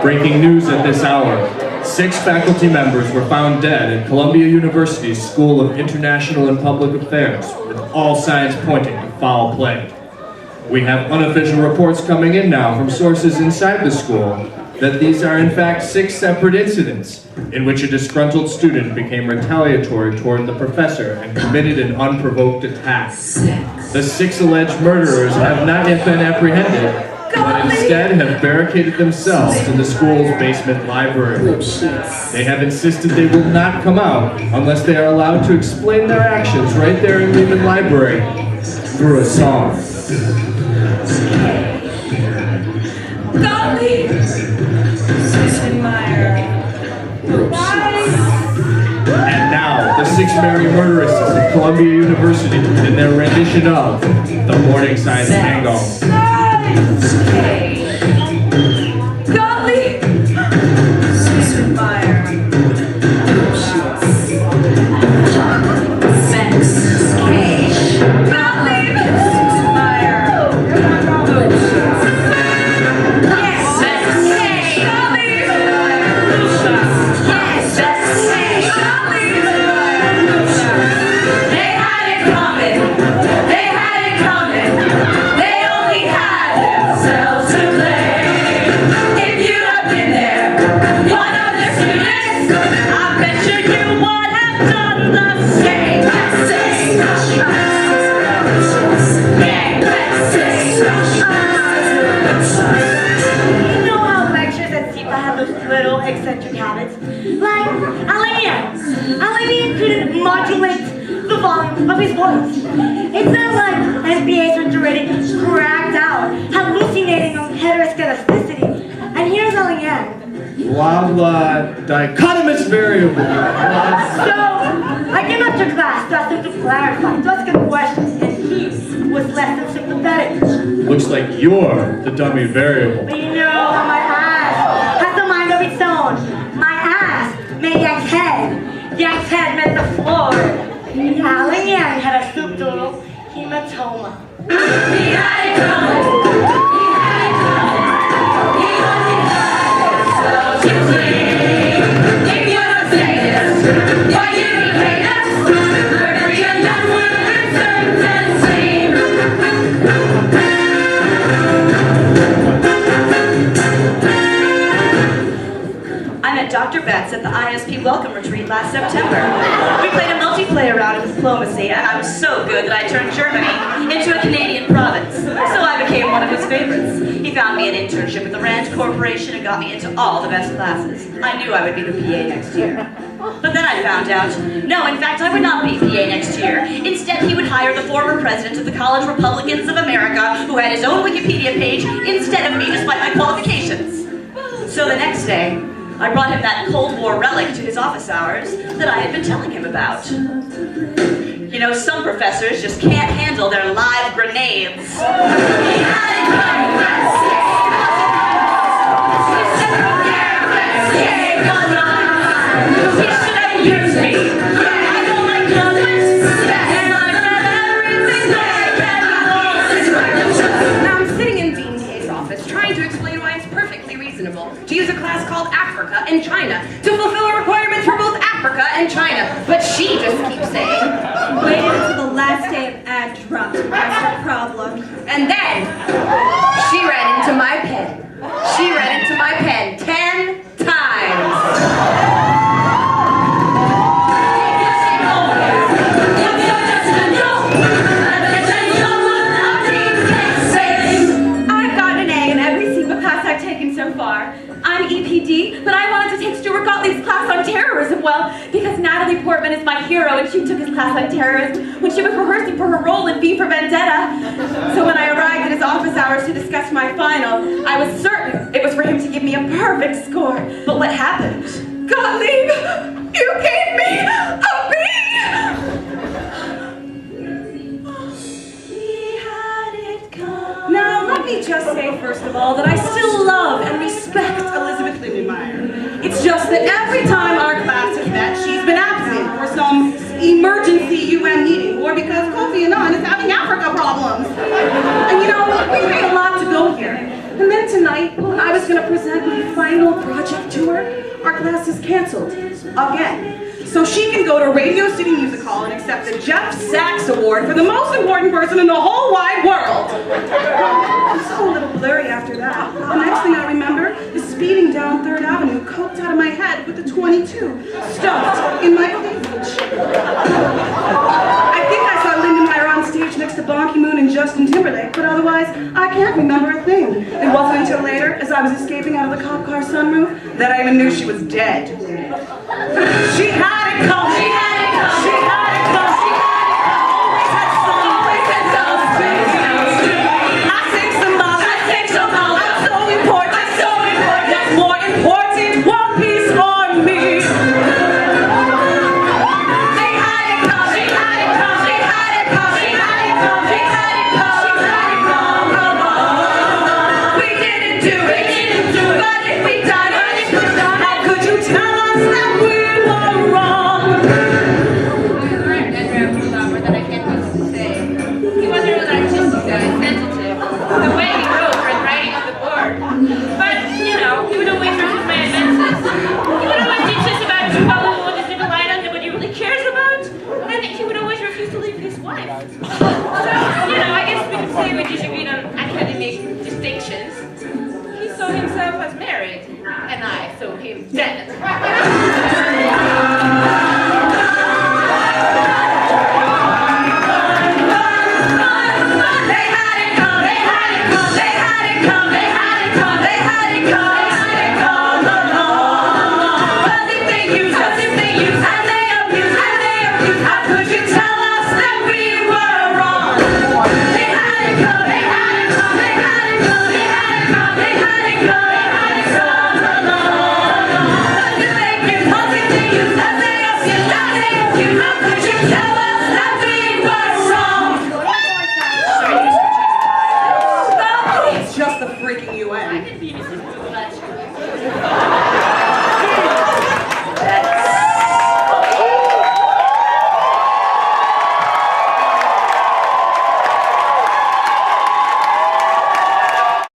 Breaking news at this hour. 6 faculty members were found dead at Columbia University's School of International and Public Affairs, with all signs pointing to foul play. We have unofficial reports coming in now from sources inside the school that these are in fact 6 separate incidents in which a disgruntled student became retaliatory toward the professor and committed an unprovoked attack. The 6 alleged murderers have not yet been apprehended, but instead have barricaded themselves in the school's basement library. They have insisted they will not come out unless they are allowed to explain their actions right there in Lehman Library through a song. Golly! And now, the 6 merry murderesses at Columbia University in their rendition of the Morningside Tango. Golly! eccentric habits, like Alenia couldn't modulate the volume of his voice. It sounds like MBA's reiterating, cracked out, hallucinating on heteroscedasticity. And here's Alenia. Blah, dichotomous variable. So, I came up to class to ask him to clarify, to ask him questions, and he was less than sympathetic. Looks like you're the dummy variable. But you know how my ass has a mind of its own. My ass made Yank's head. Yank's head met the floor. Alan Yang had a subdural hematoma. He had it coming. He had it coming. He only got so to see. If you don't say this, why you hate us? Murder your young I met Dr. Betts at the ISP Welcome Retreat last September. We played a multiplayer round of diplomacy, and I was so good that I turned Germany into a Canadian province. So I became one of his favorites. He found me an internship at the Rand Corporation and got me into all the best classes. I knew I would be the PA next year. But then I found out, no, in fact, I would not be PA next year. Instead, he would hire the former president of the College Republicans of America, who had his own Wikipedia page, instead of me, despite my qualifications. So the next day, I brought him that Cold War relic to his office hours that I had been telling him about. You know, some professors just can't handle their live grenades. He should have used me. I don't like numbers, and I've read everything Now I'm sitting in Dean Kay's office trying to explain why it's perfectly reasonable to use a class called Africa and China to fulfill requirements for both Africa and China. But she just keeps saying, wait until the last day of ad drop. That's the problem. And then she ran into my pen. She ran into my pen 10 times. So far. I'm EPD, but I wanted to take Stuart Gottlieb's class on terrorism, well, because Natalie Portman is my hero and she took his class on terrorism when she was rehearsing for her role in V for Vendetta. So when I arrived at his office hours to discuss my final, I was certain it was for him to give me a perfect score. But what happened? Gottlieb, you gave me a B! Now, let me just say, first of all, that I still love and respect Elizabeth Lindenmeyer. It's just that every time our class has met, she's been absent for some emergency UN meeting, or because Kofi Annan is having Africa problems. And you know, we pay a lot to go here. And then tonight, when I was going to present my final project to her, our class is canceled. Again. So she can go to Radio City Music Hall and accept the Jeff Sachs Award for the most important person in the whole wide world. It's all a little blurry after that. The next thing I remember is speeding down 3rd Avenue, coked out of my head with a .22 stuffed in my cleavage. I think I saw Linda Meyer on stage next to Bonky Moon and Justin Timberlake, but otherwise, I can't remember a thing. It wasn't until later, as I was escaping out of the cop car sunroof, that I even knew she was dead. She had it coming. She had it coming. She had it coming. She had it coming. Always had something. I take somebody. I take somebody. I'm so important. I'm so important. What's more important? One piece on me. She had it coming. She had it coming. She had it coming. She had it coming. She had it coming. She had it coming. We didn't do it. We didn't do it. But if we died, how could you tell us that we were wrong? He wasn't really artistic, though, sensitive. The way he wrote for the writing of the board. But, you know, he would always resist my advances. He would always teach us about Bollywood as if light on what he really cares about. And he would always refuse to leave his wife. So, you know, I guess we could say we disagreed on academic distinctions. He saw himself as married, and I saw him dead.